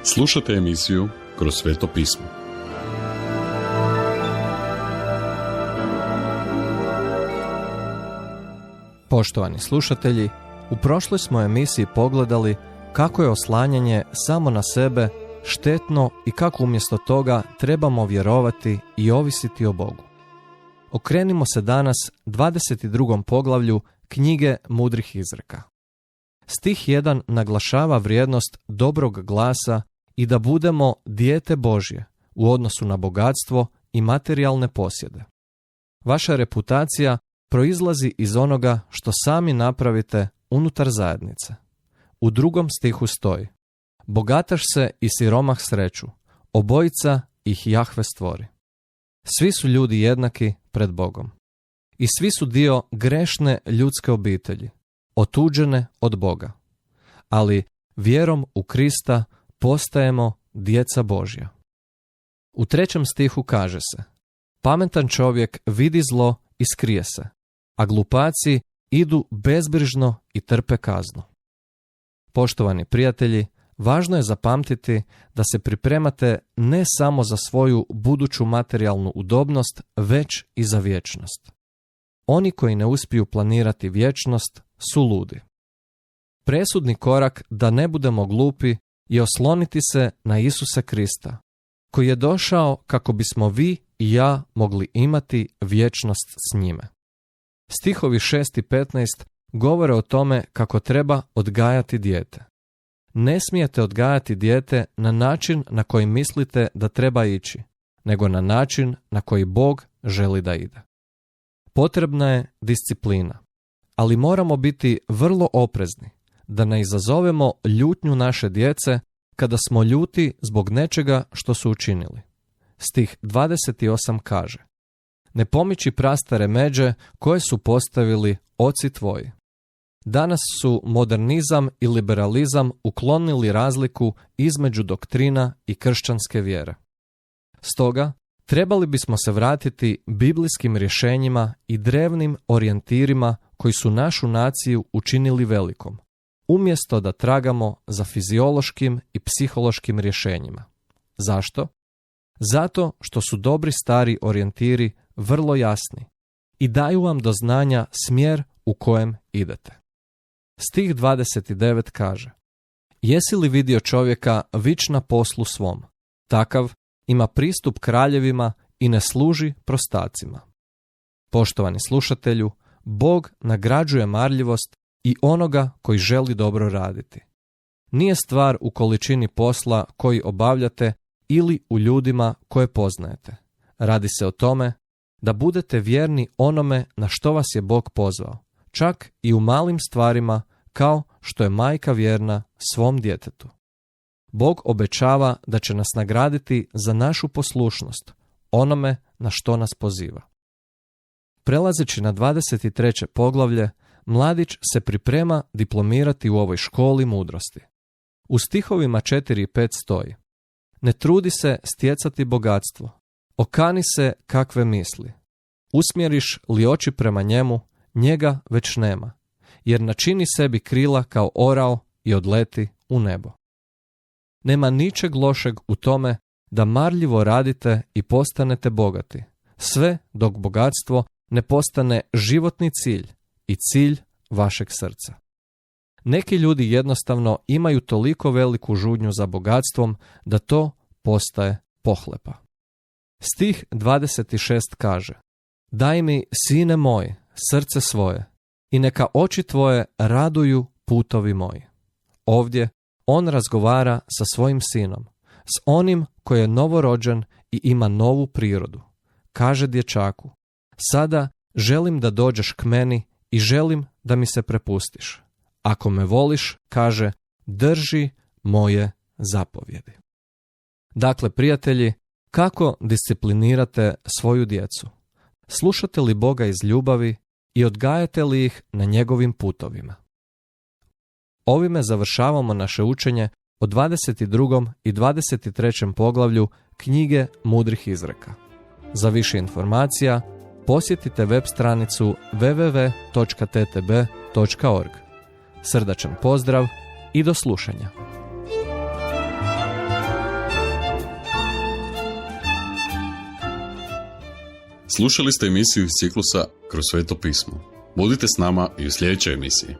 Slušate emisiju Kroz sveto pismo. Poštovani slušatelji, u prošloj smo emisiji pogledali kako je oslanjanje samo na sebe štetno i kako umjesto toga trebamo vjerovati i ovisiti o Bogu. Okrenimo se danas 22. poglavlju knjige Mudrih izreka. Stih 1 naglašava vrijednost dobrog glasa i da budemo dijete Božje u odnosu na bogatstvo i materijalne posjede. Vaša reputacija proizlazi iz onoga što sami napravite unutar zajednice. U 2. stihu stoji: bogataš se i siromah sreću, obojica ih Jahve stvori. Svi su ljudi jednaki pred Bogom. I svi su dio grešne ljudske obitelji, otuđene od Boga. Ali vjerom u Krista postajemo djeca Božja. U 3. stihu kaže se: pametan čovjek vidi zlo i skrije se, a glupaci idu bezbrižno i trpe kaznu. Poštovani prijatelji, važno je zapamtiti da se pripremate ne samo za svoju buduću materijalnu udobnost, već i za vječnost. Oni koji ne uspiju planirati vječnost su ludi. Presudni korak da ne budemo glupi je osloniti se na Isusa Krista, koji je došao kako bismo vi i ja mogli imati vječnost s njime. Stihovi 6 i 15 govore o tome kako treba odgajati dijete. Ne smijete odgajati dijete na način na koji mislite da treba ići, nego na način na koji Bog želi da ide. Potrebna je disciplina, ali moramo biti vrlo oprezni da ne izazovemo ljutnju naše djece kada smo ljuti zbog nečega što su učinili. Stih 28 kaže: ne pomiči prastare međe koje su postavili oci tvoji. Danas su modernizam i liberalizam uklonili razliku između doktrina i kršćanske vjere. Stoga, trebali bismo se vratiti biblijskim rješenjima i drevnim orijentirima koji su našu naciju učinili velikom, umjesto da tragamo za fiziološkim i psihološkim rješenjima. Zašto? Zato što su dobri stari orijentiri vrlo jasni i daju vam do znanja smjer u kojem idete. Stih 29 kaže: jesi li vidio čovjeka vič na poslu svom? Takav ima pristup kraljevima i ne služi prostacima. Poštovani slušatelju, Bog nagrađuje marljivost i onoga koji želi dobro raditi. Nije stvar u količini posla koji obavljate ili u ljudima koje poznajete. Radi se o tome da budete vjerni onome na što vas je Bog pozvao, čak i u malim stvarima, kao što je majka vjerna svom djetetu. Bog obećava da će nas nagraditi za našu poslušnost, onome na što nas poziva. Prelazeći na 23. poglavlje, mladić se priprema diplomirati u ovoj školi mudrosti. U stihovima 4 i 5 stoji: ne trudi se stjecati bogatstvo, okani se kakve misli. Usmjeriš li oči prema njemu, njega već nema, jer načini sebi krila kao orao i odleti u nebo. Nema ničeg lošeg u tome da marljivo radite i postanete bogati, sve dok bogatstvo ne postane životni cilj i cilj vašeg srca. Neki ljudi jednostavno imaju toliko veliku žudnju za bogatstvom da to postaje pohlepa. Stih 26 kaže: daj mi, sine moj, srce svoje, i neka oči tvoje raduju putovi moji. Ovdje on razgovara sa svojim sinom, s onim koji je novorođen i ima novu prirodu. Kaže dječaku: sada želim da dođeš k meni i želim da mi se prepustiš. Ako me voliš, kaže, drži moje zapovjedi. Dakle, prijatelji, kako disciplinirate svoju djecu? Slušate li Boga iz ljubavi i odgajate li ih na njegovim putovima? Ovime završavamo naše učenje o 22. i 23. poglavlju knjige Mudrih izreka. Za više informacija posjetite web stranicu www.ttb.org. Srdačan pozdrav i do slušanja. Slušali ste emisiju iz ciklusa Kroz sveto pismo. Budite s nama i u sljedećoj emisiji.